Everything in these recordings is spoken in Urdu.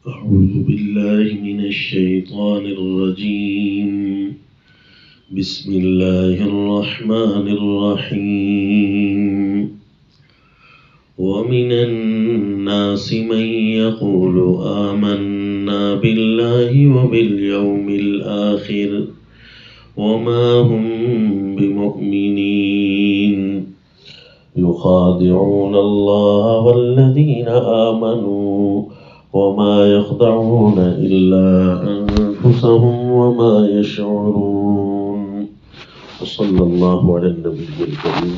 أعوذ بالله من الشيطان الرجيم. بسم الله الرحمن الرحيم. ومن الناس من يقول آمنا بالله وباليوم الآخر وما هم بمؤمنين يخادعون الله والذين آمنوا وما يخدعون إلا أنفسهم وما يشعرون. صلی اللہ علی النبی الکریم.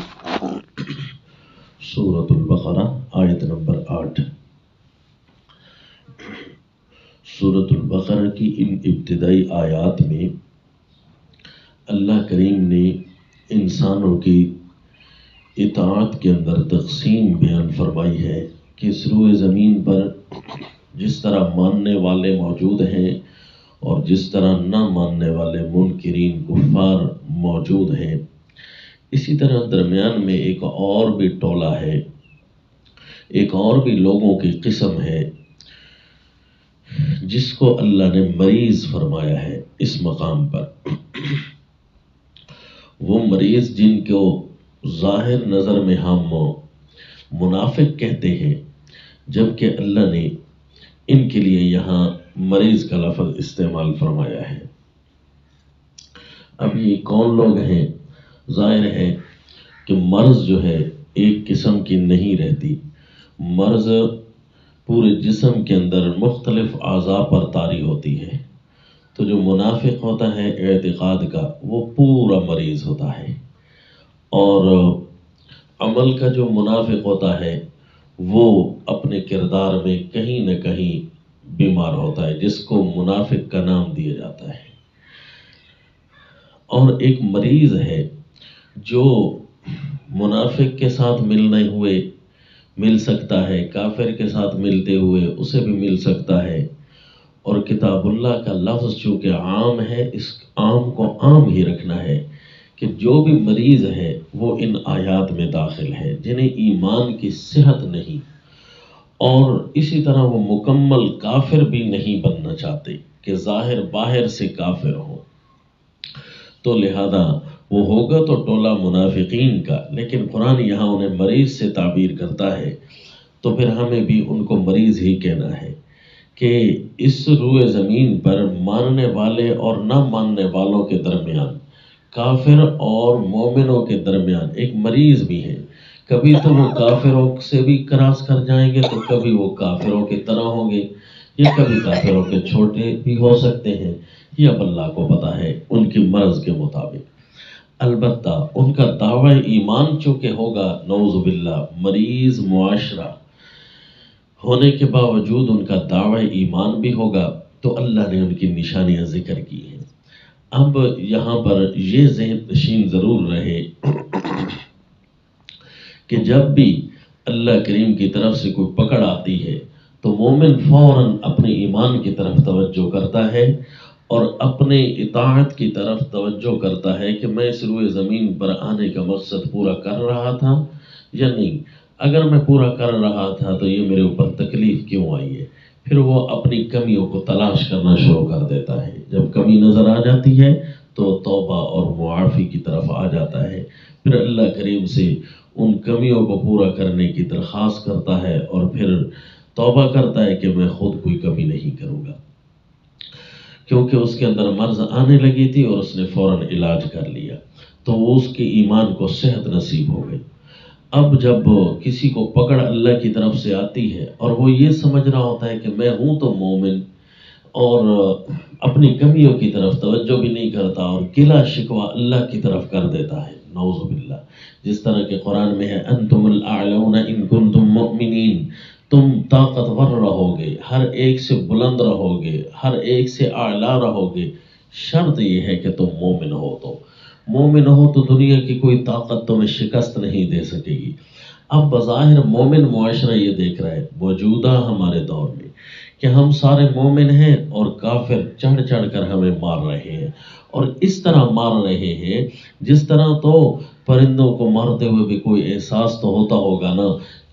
سورۃ البقرہ آیت نمبر 8. سورۃ البقرہ کی ان ابتدائی آیات میں اللہ کریم نے انسانوں کی اطاعت کے اندر تقسیم بیان فرمائی ہے کہ اس روئے زمین پر جس طرح ماننے والے موجود ہیں اور جس طرح نہ ماننے والے منکرین کفار موجود ہیں، اسی طرح درمیان میں ایک اور بھی ٹولہ ہے، ایک اور بھی لوگوں کی قسم ہے جس کو اللہ نے مریض فرمایا ہے اس مقام پر. وہ مریض جن کو ظاہر نظر میں ہم منافق کہتے ہیں، جبکہ اللہ نے ان کے لیے یہاں مریض کا لفظ استعمال فرمایا ہے. اب یہ کون لوگ ہیں؟ ظاہر ہے کہ مرض جو ہے ایک قسم کی نہیں رہتی. مرض پورے جسم کے اندر مختلف اعضاء پر طاری ہوتی ہے. تو جو منافق ہوتا ہے اعتقاد کا، وہ پورا مریض ہوتا ہے، اور عمل کا جو منافق ہوتا ہے وہ اپنے کردار میں کہیں نہ کہیں بیمار ہوتا ہے، جس کو منافق کا نام دیا جاتا ہے. اور ایک مریض ہے جو منافق کے ساتھ ملنے ہوئے مل سکتا ہے، کافر کے ساتھ ملتے ہوئے اسے بھی مل سکتا ہے. اور کتاب اللہ کا لفظ چونکہ عام ہے، اس عام کو عام ہی رکھنا ہے کہ جو بھی مریض ہے وہ ان آیات میں داخل ہے، جنہیں ایمان کی صحت نہیں، اور اسی طرح وہ مکمل کافر بھی نہیں بننا چاہتے کہ ظاہر باہر سے کافر ہو. تو لہذا وہ ہوگا تو ٹولہ منافقین کا، لیکن قرآن یہاں انہیں مریض سے تعبیر کرتا ہے، تو پھر ہمیں بھی ان کو مریض ہی کہنا ہے کہ اس روئے زمین پر ماننے والے اور نہ ماننے والوں کے درمیان، کافر اور مومنوں کے درمیان ایک مریض بھی ہے. کبھی تو وہ کافروں سے بھی کراس کر جائیں گے، تو کبھی وہ کافروں کی طرح ہوں گے، یا کبھی کافروں کے چھوٹے بھی ہو سکتے ہیں، یہ اب اللہ کو پتہ ہے ان کی مرض کے مطابق. البتہ ان کا دعوی ایمان چونکہ ہوگا، نعوذ باللہ مریض معاشرہ ہونے کے باوجود ان کا دعوی ایمان بھی ہوگا، تو اللہ نے ان کی نشانیاں ذکر کی ہیں. اب یہاں پر یہ ذہن نشین ضرور رہے کہ جب بھی اللہ کریم کی طرف سے کوئی پکڑ آتی ہے تو مومن فوراً اپنے ایمان کی طرف توجہ کرتا ہے اور اپنے اطاعت کی طرف توجہ کرتا ہے کہ میں اس روئے زمین پر آنے کا مقصد پورا کر رہا تھا یا نہیں. اگر میں پورا کر رہا تھا تو یہ میرے اوپر تکلیف کیوں آئی ہے؟ پھر وہ اپنی کمیوں کو تلاش کرنا شروع کر دیتا ہے. جب کمی نظر آ جاتی ہے تو توبہ اور معافی کی طرف آ جاتا ہے. پھر اللہ کریم سے ان کمیوں کو پورا کرنے کی درخواست کرتا ہے اور پھر توبہ کرتا ہے کہ میں خود کوئی کمی نہیں کروں گا، کیونکہ اس کے اندر مرض آنے لگی تھی اور اس نے فوراً علاج کر لیا، تو وہ اس کے ایمان کو صحت نصیب ہو گئی. اب جب کسی کو پکڑ اللہ کی طرف سے آتی ہے اور وہ یہ سمجھ رہا ہوتا ہے کہ میں ہوں تو مومن، اور اپنی کمیوں کی طرف توجہ بھی نہیں کرتا اور گلہ شکوہ اللہ کی طرف کر دیتا ہے، نعوذ باللہ. جس طرح کہ قرآن میں ہے انتم الاعلون ان کنتم مؤمنین، تم طاقتور رہو گے، ہر ایک سے بلند رہو گے، ہر ایک سے اعلیٰ رہو گے، شرط یہ ہے کہ تم مومن ہو. تو مومن ہو تو دنیا کی کوئی طاقت تمہیں شکست نہیں دے سکے گی. اب بظاہر مومن معاشرہ یہ دیکھ رہا ہے موجودہ ہمارے دور میں کہ ہم سارے مومن ہیں اور کافر چڑھ چڑھ کر ہمیں مار رہے ہیں، اور اس طرح مار رہے ہیں جس طرح تو پرندوں کو مارتے ہوئے بھی کوئی احساس تو ہوتا ہوگا نا.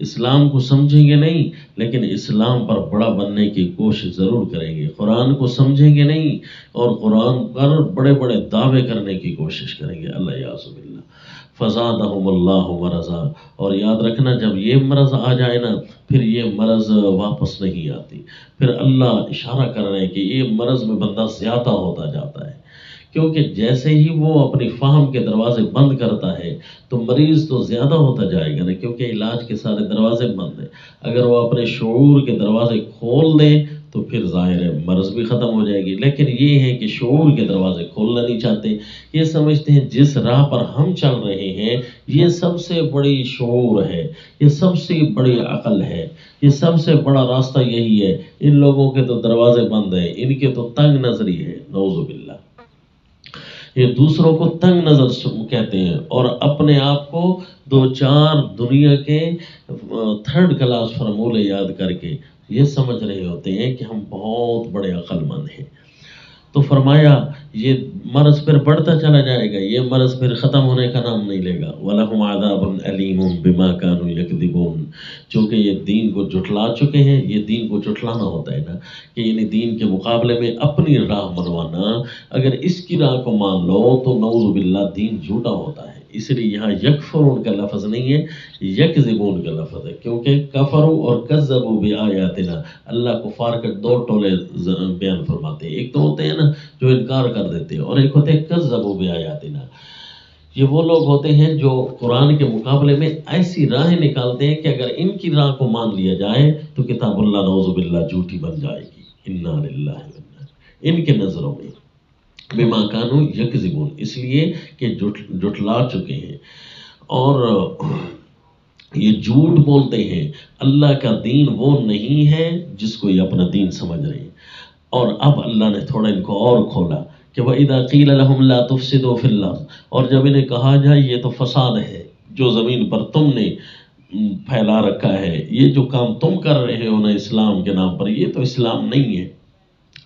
اسلام کو سمجھیں گے نہیں لیکن اسلام پر بڑا بننے کی کوشش ضرور کریں گے، قرآن کو سمجھیں گے نہیں اور قرآن پر بڑے بڑے دعوے کرنے کی کوشش کریں گے، اللہ یعص باللہ۔ فزادہم اللہ مرضا، اور یاد رکھنا جب یہ مرض آ جائے نا پھر یہ مرض واپس نہیں آتی، پھر اللہ اشارہ کر رہے ہیں کہ یہ مرض میں بندہ زیادہ ہوتا جاتا ہے، کیونکہ جیسے ہی وہ اپنی فہم کے دروازے بند کرتا ہے تو مریض تو زیادہ ہوتا جائے گا نا، کیونکہ علاج کے سارے دروازے بند ہیں۔ اگر وہ اپنے شعور کے دروازے کھول دے تو پھر ظاہر ہے مرض بھی ختم ہو جائے گی، لیکن یہ ہے کہ شعور کے دروازے کھولنا نہیں چاہتے، یہ سمجھتے ہیں جس راہ پر ہم چل رہے ہیں یہ سب سے بڑی شعور ہے، یہ سب سے بڑی عقل ہے، یہ سب سے بڑا راستہ یہی ہے، ان لوگوں کے تو دروازے بند ہیں، ان کے تو تنگ نظری ہے، نعوذ باللہ۔ یہ دوسروں کو تنگ نظر کہتے ہیں اور اپنے آپ کو دو چار دنیا کے تھرڈ کلاس فارمولے یاد کر کے یہ سمجھ رہے ہوتے ہیں کہ ہم بہت بڑے عقل مند ہیں۔ تو فرمایا یہ مرض پھر بڑھتا چلا جائے گا، یہ مرض پھر ختم ہونے کا نام نہیں لے گا۔ وَلَهُمْ عَذَابٌ أَلِيمٌ بِمَا كَانُوا يَكْذِبُونَ، چونکہ یہ دین کو جھٹلا چکے ہیں، یہ دین کو جھٹلانا ہوتا ہے نا کہ یعنی دین کے مقابلے میں اپنی راہ منوانا، اگر اس کی راہ کو مان لو تو نعوذ باللہ دین جھوٹا ہوتا ہے، اس لیے یہاں یکفرون کا لفظ نہیں ہے، یکذبون کا لفظ ہے، کیونکہ کفروا اور کذبوا بآیاتنا، اللہ کفار کے دو ٹولے بیان فرماتے ہیں، ایک تو ہوتے ہیں نا جو انکار کر دیتے ہیں اور ایک ہوتے ہیں کذبوا بآیاتنا۔ یہ وہ لوگ ہوتے ہیں جو قرآن کے مقابلے میں ایسی راہیں نکالتے ہیں کہ اگر ان کی راہ کو مان لیا جائے تو کتاب اللہ نعوذ باللہ جھوٹی بن جائے گی، انا للہ و انا، ان کے نظروں میں بما کانوا یکذبون، اس لیے کہ جھٹلا چکے ہیں اور یہ جھوٹ بولتے ہیں، اللہ کا دین وہ نہیں ہے جس کو یہ اپنا دین سمجھ رہے ہیں۔ اور اب اللہ نے تھوڑا ان کو اور کھولا کہ وَإِذَا قِيلَ لَهُمْ لَا تُفْسِدُوا فِي الْأَرْضِ، اور جب انہیں کہا جائے یہ تو فساد ہے جو زمین پر تم نے پھیلا رکھا ہے، یہ جو کام تم کر رہے ہو نا اسلام کے نام پر، یہ تو اسلام نہیں ہے۔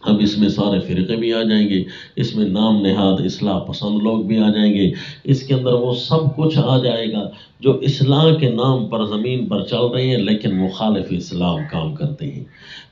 اب اس میں سارے فرقے بھی آ جائیں گے، اس میں نام نہاد اصلاح پسند لوگ بھی آ جائیں گے، اس کے اندر وہ سب کچھ آ جائے گا جو اصلاح کے نام پر زمین پر چل رہے ہیں لیکن مخالف اسلام کام کرتے ہیں۔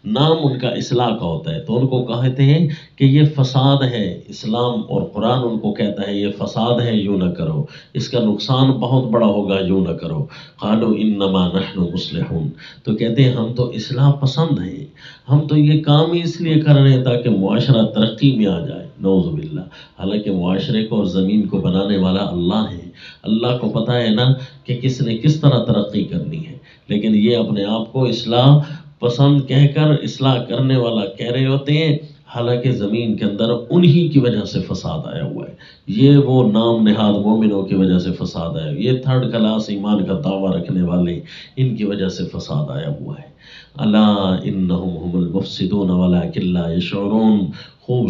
نام ان کا اصلاح کا ہوتا ہے تو ان کو کہتے ہیں کہ یہ فساد ہے، اسلام اور قرآن ان کو کہتا ہے یہ فساد ہے، یوں نہ کرو، اس کا نقصان بہت بڑا ہوگا، یوں نہ کرو۔ قالوا انما نحن مصلحون، تو کہتے ہیں ہم تو اصلاح پسند ہیں، ہم تو یہ کام ہی اس لیے کر رہے ہیں تاکہ معاشرہ ترقی میں آ جائے، نعوذ باللہ۔ حالانکہ معاشرے کو اور زمین کو بنانے والا اللہ ہے، اللہ کو پتہ ہے نا کہ کس نے کس طرح ترقی کرنی ہے، لیکن یہ اپنے آپ کو اصلاح پسند کہہ کر اصلاح کرنے والا کہہ رہے ہوتے ہیں، حالانکہ زمین کے اندر انہی کی وجہ سے فساد آیا ہوا ہے، یہ وہ نام نہاد مومنوں کی وجہ سے فساد آیا، یہ تھرڈ کلاس ایمان کا دعویٰ رکھنے والے ان کی وجہ سے فساد آیا ہوا ہے۔ الا انہم هم المفسدون ولکن لا یشعرون، خوب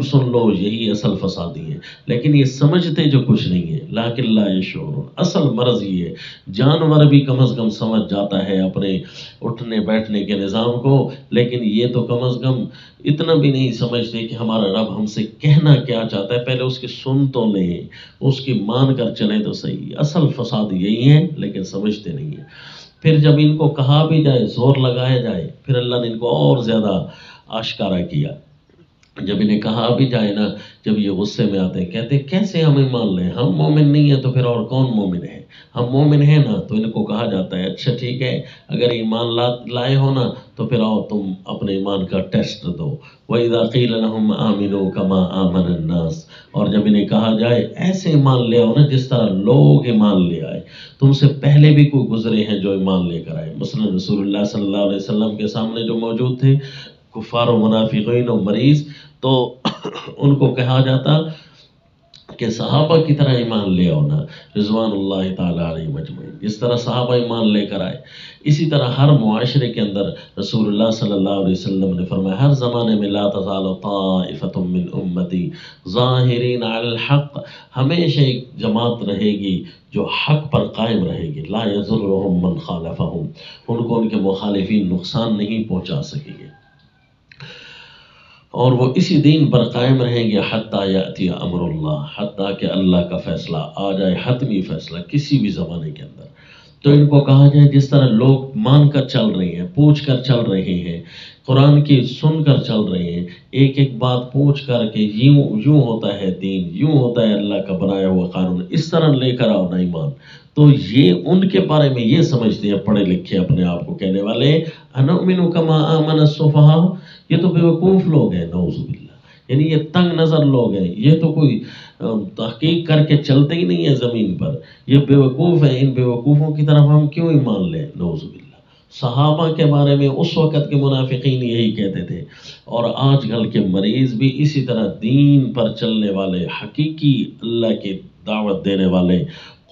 سن لو یہی اصل فسادی ہے، لیکن یہ سمجھتے جو کچھ نہیں ہے، لیکن لا یشعرون، اصل مرض یہ ہے۔ جانور بھی کم از کم سمجھ جاتا ہے اپنے اٹھنے بیٹھنے کے نظام کو، لیکن یہ تو کم از کم اتنا بھی نہیں سمجھتے کہ ہمارا رب ہم سے کہنا کیا چاہتا ہے، پہلے اس کی سن تو لیں، اس کی مان کر چلیں تو صحیح۔ اصل فساد یہی ہے لیکن سمجھتے نہیں ہیں۔ پھر جب ان کو کہا بھی جائے، زور لگایا جائے، پھر اللہ نے ان کو اور زیادہ آشکارا کیا۔ جب انہیں کہا بھی جائے نا، جب یہ غصے میں آتے ہیں کہتے ہیں کیسے ہم ایمان لیں، ہم مومن نہیں ہیں تو پھر اور کون مومن ہے، ہم مومن ہیں نا، تو ان کو کہا جاتا ہے اچھا ٹھیک ہے اگر ایمان لائے ہو نا تو پھر آؤ تم اپنے ایمان کا ٹیسٹ دو۔ وَإِذَا قِيلَ لَهُمْ آمِنُوا كَمَا آمَنَ النَّاسِ، اور جب انہیں کہا جائے ایسے ایمان لے آؤ نا جس طرح لوگ ایمان لے آئے، تم سے پہلے بھی کوئی گزرے ہیں جو ایمان لے کر آئے، مثلا رسول اللہ صلی اللہ علیہ وسلم کے سامنے جو موجود تھے کفار و منافقین و مریض، تو ان کو کہا جاتا کہ صحابہ کی طرح ایمان لے آؤ نا، رضوان اللہ تعالیٰ علیہ مجمعین، جس طرح صحابہ ایمان لے کر آئے۔ اسی طرح ہر معاشرے کے اندر رسول اللہ صلی اللہ علیہ وسلم نے فرمایا ہر زمانے میں لا تزال طائفۃ من امتی ظاہرین علی الحق، ہمیشہ ایک جماعت رہے گی جو حق پر قائم رہے گی، لا یضرهم من خالفهم، ان کو ان کے مخالفین نقصان نہیں پہنچا سکیں گے، اور وہ اسی دین پر قائم رہیں گے حتیٰ یأتی امر اللہ، حتیٰ کہ اللہ کا فیصلہ آ جائے، حتمی فیصلہ کسی بھی زمانے کے اندر۔ تو ان کو کہا جائے جس طرح لوگ مان کر چل رہے ہیں، پوچھ کر چل رہے ہیں، قرآن کی سن کر چل رہے ہیں، ایک ایک بات پوچھ کر کے یوں ہوتا ہے دین، یوں ہوتا ہے اللہ کا بنایا ہوا قانون، اس طرح لے کر آؤ نا ایمان۔ تو یہ ان کے بارے میں یہ سمجھتے ہیں پڑھے لکھے اپنے آپ کو کہنے والے، انؤمن کما آمن السفہاء، یہ تو بیوقوف لوگ ہیں، نعوذ باللہ، یعنی یہ تنگ نظر لوگ ہیں، یہ تو کوئی تحقیق کر کے چلتے ہی نہیں ہے زمین پر، یہ بیوقوف ہیں، ان بیوقوفوں کی طرف ہم کیوں ایمان لیں، نعوذ باللہ۔ صحابہ کے بارے میں اس وقت کے منافقین یہی کہتے تھے، اور آج کل کے مریض بھی اسی طرح دین پر چلنے والے، حقیقی اللہ کی دعوت دینے والے،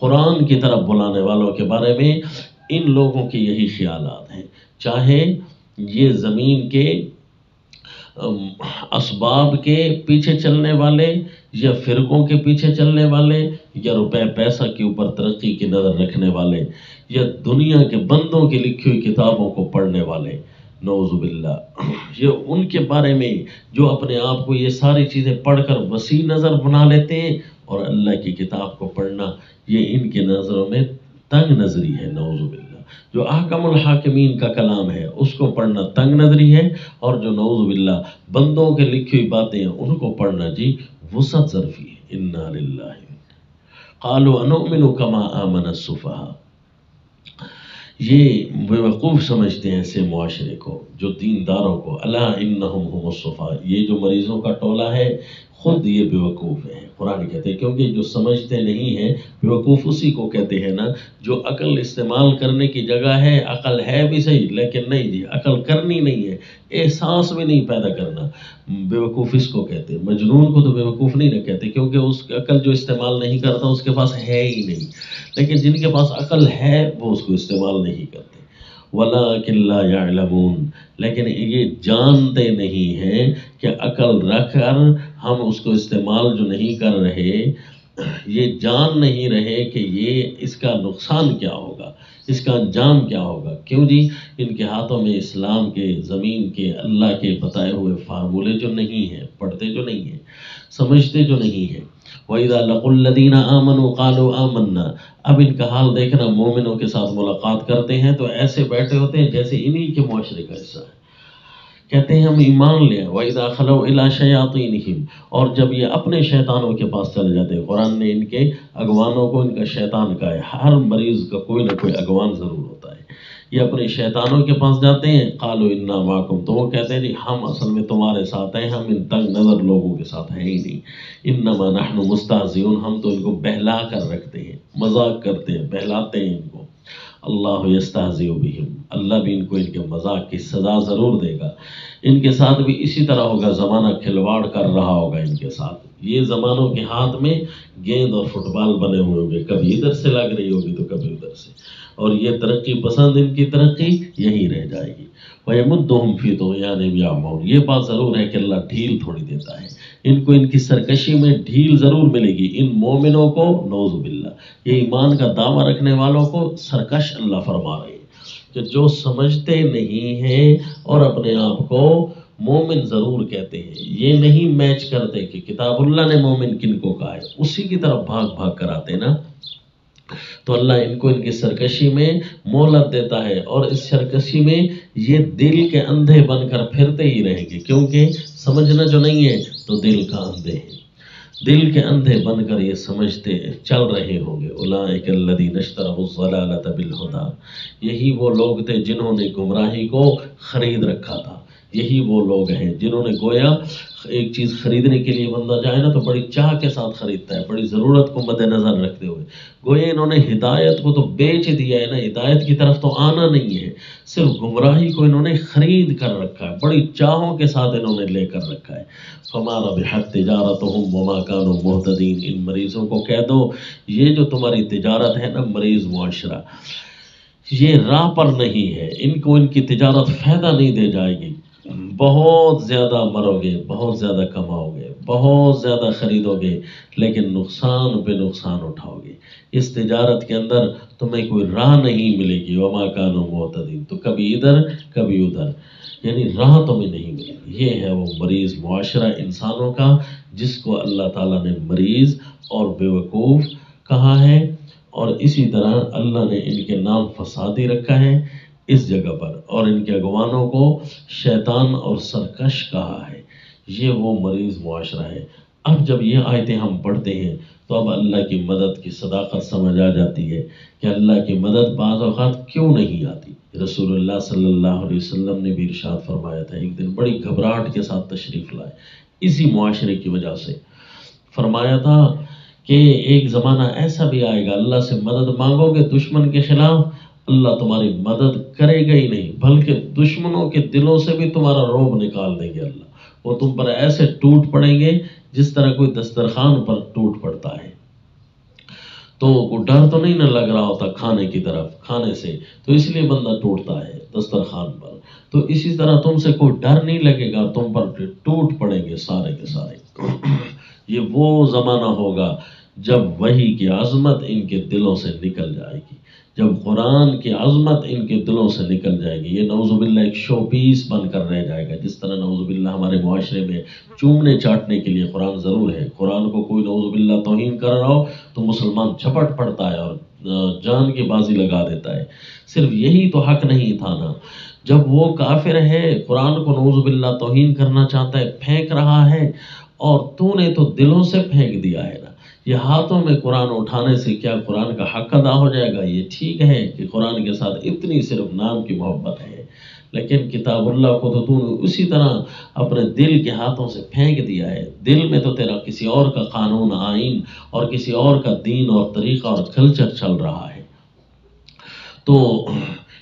قرآن کی طرف بلانے والوں کے بارے میں ان لوگوں کے یہی خیالات ہیں، چاہے یہ زمین کے اسباب کے پیچھے چلنے والے، یا فرقوں کے پیچھے چلنے والے، یا روپے پیسہ کے اوپر ترقی کی نظر رکھنے والے، یا دنیا کے بندوں کی لکھی ہوئی کتابوں کو پڑھنے والے، نعوذ باللہ، یہ ان کے بارے میں جو اپنے آپ کو یہ ساری چیزیں پڑھ کر وسیع نظر بنا لیتے ہیں، اور اللہ کی کتاب کو پڑھنا یہ ان کے نظروں میں تنگ نظری ہے، نعوذ باللہ۔ جو احکم الحاکمین کا کلام ہے اس کو پڑھنا تنگ نظری ہے، اور جو نعوذ باللہ بندوں کے لکھی ہوئی باتیں ہیں ان کو پڑھنا جی وسعت ظرفی ہے۔ انا للہ قالوا انؤمن کما آمن السفہاء، یہ بیوقوف سمجھتے ہیں ایسے معاشرے کو، جو دینداروں کو، الا انہم هم السفہاء، یہ جو مریضوں کا ٹولہ ہے خود یہ بیوقوف ہے، قرآن کہتے ہیں، کیونکہ جو سمجھتے نہیں ہیں بیوقوف اسی کو کہتے ہیں نا، جو عقل استعمال کرنے کی جگہ ہے، عقل ہے بھی صحیح لیکن نہیں جی عقل کرنی نہیں ہے، احساس بھی نہیں پیدا کرنا، بیوقوف اس کو کہتے ہیں۔ مجنون کو تو بیوقوف نہیں نہ کہتے، کیونکہ اس کی عقل جو استعمال نہیں کرتا اس کے پاس ہے ہی نہیں، لیکن جن کے پاس عقل ہے وہ اس کو استعمال نہیں کرتے۔ وَلَٰكِن لَّا يَعْلَمُونَ، لیکن یہ جانتے نہیں ہیں کہ عقل رکھ کر ہم اس کو استعمال جو نہیں کر رہے، یہ جان نہیں رہے کہ یہ اس کا نقصان کیا ہوگا، اس کا انجام کیا ہوگا۔ کیوں جی؟ ان کے ہاتھوں میں اسلام کے، زمین کے، اللہ کے بتائے ہوئے فارمولے جو نہیں ہیں، پڑھتے جو نہیں ہیں، سمجھتے جو نہیں ہیں۔ وَإِذَا لَقُوا الَّذِينَ آمَنُوا قَالُوا آمَنَّا، اب ان کا حال دیکھنا، مومنوں کے ساتھ ملاقات کرتے ہیں تو ایسے بیٹھے ہوتے ہیں جیسے انہی کے معاشرے کا حصہ ہے، کہتے ہیں ہم ایمان لیں۔ وَإِذَا خَلَوْا إِلَىٰ شَيَاطِينِهِمْ، اور جب یہ اپنے شیطانوں کے پاس چلے جاتے ہیں، قرآن نے ان کے اگوانوں کو ان کا شیطان کہا ہے، ہر مریض کا کوئی نہ کوئی اگوان ضرور ہوتا ہے، یہ اپنے شیطانوں کے پاس جاتے ہیں، قالوا انا معکم، تو وہ کہتے ہیں جی ہم اصل میں تمہارے ساتھ ہیں، ہم ان تنگ نظر لوگوں کے ساتھ ہیں ہی نہیں، انما نحن مستہزئون، ہم تو ان کو بہلا کر رکھتے ہیں، مذاق کرتے ہیں، بہلاتے ہیں ان کو۔ اللہ یستہزئ بہم، اللہ بھی ان کو ان کے مذاق کی سزا ضرور دے گا، ان کے ساتھ بھی اسی طرح ہوگا، زمانہ کھلواڑ کر رہا ہوگا ان کے ساتھ، یہ زمانوں کے ہاتھ میں گیند اور فٹ بال بنے ہوئے ہوں گے، کبھی ادھر سے لگ رہی ہوگی تو کبھی ادھر سے، اور یہ ترقی پسند ان کی ترقی یہی رہ جائے گی۔ وَيَمُدُّهُمْ فِي طُغْيَانِهِمْ يَعْمَهُونَ، یہ بات ضرور ہے کہ اللہ ڈھیل تھوڑی دیتا ہے، ان کو ان کی سرکشی میں ڈھیل ضرور ملے گی، ان مومنوں کو، نعوذ باللہ، یہ ایمان کا دعویٰ رکھنے والوں کو سرکش اللہ فرما رہے ہیں، کہ جو سمجھتے نہیں ہیں اور اپنے آپ کو مومن ضرور کہتے ہیں، یہ نہیں میچ کرتے کہ کتاب اللہ نے مومن کن کو کہا ہے، اسی کی طرف بھاگ بھاگ کر آتے نا، تو اللہ ان کو ان کی سرکشی میں مہلت دیتا ہے، اور اس سرکشی میں یہ دل کے اندھے بن کر پھرتے ہی رہیں گے، کیونکہ سمجھنا جو نہیں ہے تو دل کا اندھے ہے، دل کے اندھے بن کر یہ سمجھتے چل رہے ہوں گے۔ اولئک الذین اشتروا الضلالۃ بالہدی، یہی وہ لوگ تھے جنہوں نے گمراہی کو خرید رکھا تھا، یہی وہ لوگ ہیں جنہوں نے گویا ایک چیز خریدنے کے لیے بندہ جائے نا تو بڑی چاہ کے ساتھ خریدتا ہے، بڑی ضرورت کو مد نظر رکھتے ہوئے، گویا انہوں نے ہدایت کو تو بیچ دیا ہے نا، ہدایت کی طرف تو آنا نہیں ہے، صرف گمراہی کو انہوں نے خرید کر رکھا ہے، بڑی چاہوں کے ساتھ انہوں نے لے کر رکھا ہے۔ فما ربحت تجارتهم وما كانوا مهتدين، ان مریضوں کو کہہ دو یہ جو تمہاری تجارت ہے نا، مریض معاشرہ، یہ راہ پر نہیں ہے، ان کو ان کی تجارت فائدہ نہیں دے جائے گی، بہت زیادہ مرو گے، بہت زیادہ کماؤ گے، بہت زیادہ خریدو گے، لیکن نقصان پہ نقصان اٹھاؤ گے، اس تجارت کے اندر تمہیں کوئی راہ نہیں ملے گی، وما كانوا مهتدين، تو کبھی ادھر کبھی ادھر، یعنی راہ تمہیں نہیں ملے گی۔ یہ ہے وہ مریض معاشرہ انسانوں کا، جس کو اللہ تعالیٰ نے مریض اور بیوقوف کہا ہے، اور اسی طرح اللہ نے ان کے نام فسادی رکھا ہے اس جگہ پر، اور ان کے اگوانوں کو شیطان اور سرکش کہا ہے۔ یہ وہ مریض معاشرہ ہے۔ اب جب یہ آیتیں ہم پڑھتے ہیں تو اب اللہ کی مدد کی صداقت سمجھ آ جاتی ہے کہ اللہ کی مدد بعض اوقات کیوں نہیں آتی۔ رسول اللہ صلی اللہ علیہ وسلم نے بھی ارشاد فرمایا تھا، ایک دن بڑی گھبراہٹ کے ساتھ تشریف لائے اسی معاشرے کی وجہ سے، فرمایا تھا کہ ایک زمانہ ایسا بھی آئے گا اللہ سے مدد مانگو گے دشمن کے خلاف، اللہ تمہاری مدد کرے گا ہی نہیں، بلکہ دشمنوں کے دلوں سے بھی تمہارا رعب نکال دیں گے اللہ، وہ تم پر ایسے ٹوٹ پڑیں گے جس طرح کوئی دسترخوان پر ٹوٹ پڑتا ہے۔ تو کوئی ڈر تو نہیں نہ لگ رہا ہوتا کھانے کی طرف، کھانے سے تو اس لیے بندہ ٹوٹتا ہے دسترخوان پر، تو اسی طرح تم سے کوئی ڈر نہیں لگے گا، تم پر ٹوٹ پڑیں گے سارے کے سارے۔ یہ وہ زمانہ ہوگا جب وحی کی عظمت ان کے دلوں سے نکل جائے گی، جب قرآن کی عظمت ان کے دلوں سے نکل جائے گی، یہ نعوذ باللہ ایک شو پیس بن کر رہ جائے گا۔ جس طرح نعوذ باللہ ہمارے معاشرے میں چومنے چاٹنے کے لیے قرآن ضرور ہے، قرآن کو کوئی نعوذ باللہ توہین کر رہا ہو تو مسلمان جھپٹ پڑتا ہے اور جان کی بازی لگا دیتا ہے۔ صرف یہی تو حق نہیں تھا نا، جب وہ کافر ہے قرآن کو نعوذ باللہ توہین کرنا چاہتا ہے، پھینک رہا ہے، اور تو نے تو دلوں سے پھینک دیا ہے نا، یہ ہاتھوں میں قرآن اٹھانے سے کیا قرآن کا حق ادا ہو جائے گا؟ یہ ٹھیک ہے کہ قرآن کے ساتھ اتنی صرف نام کی محبت ہے، لیکن کتاب اللہ کو تو نے اسی طرح اپنے دل کے ہاتھوں سے پھینک دیا ہے۔ دل میں تو تیرا کسی اور کا قانون آئین اور کسی اور کا دین اور طریقہ اور کلچر چل رہا ہے۔ تو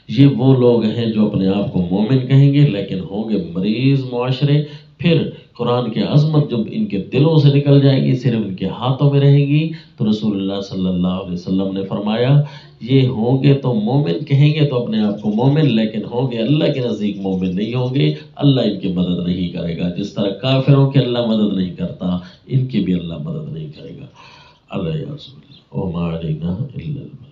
یہ وہ لوگ ہیں جو اپنے آپ کو مومن کہیں گے لیکن ہوں گے مریض معاشرے۔ پھر قرآن کی عظمت جب ان کے دلوں سے نکل جائے گی، صرف ان کے ہاتھوں میں رہے گی، تو رسول اللہ صلی اللہ علیہ وسلم نے فرمایا یہ ہوں گے تو مومن کہیں گے تو اپنے آپ کو مومن، لیکن ہوں گے اللہ کے نزدیک مومن نہیں ہوں گے، اللہ ان کی مدد نہیں کرے گا۔ جس طرح کافروں کی اللہ مدد نہیں کرتا، ان کی بھی اللہ مدد نہیں کرے گا۔ اللہ یا رسول اللہ وما علینا الا البلاغ۔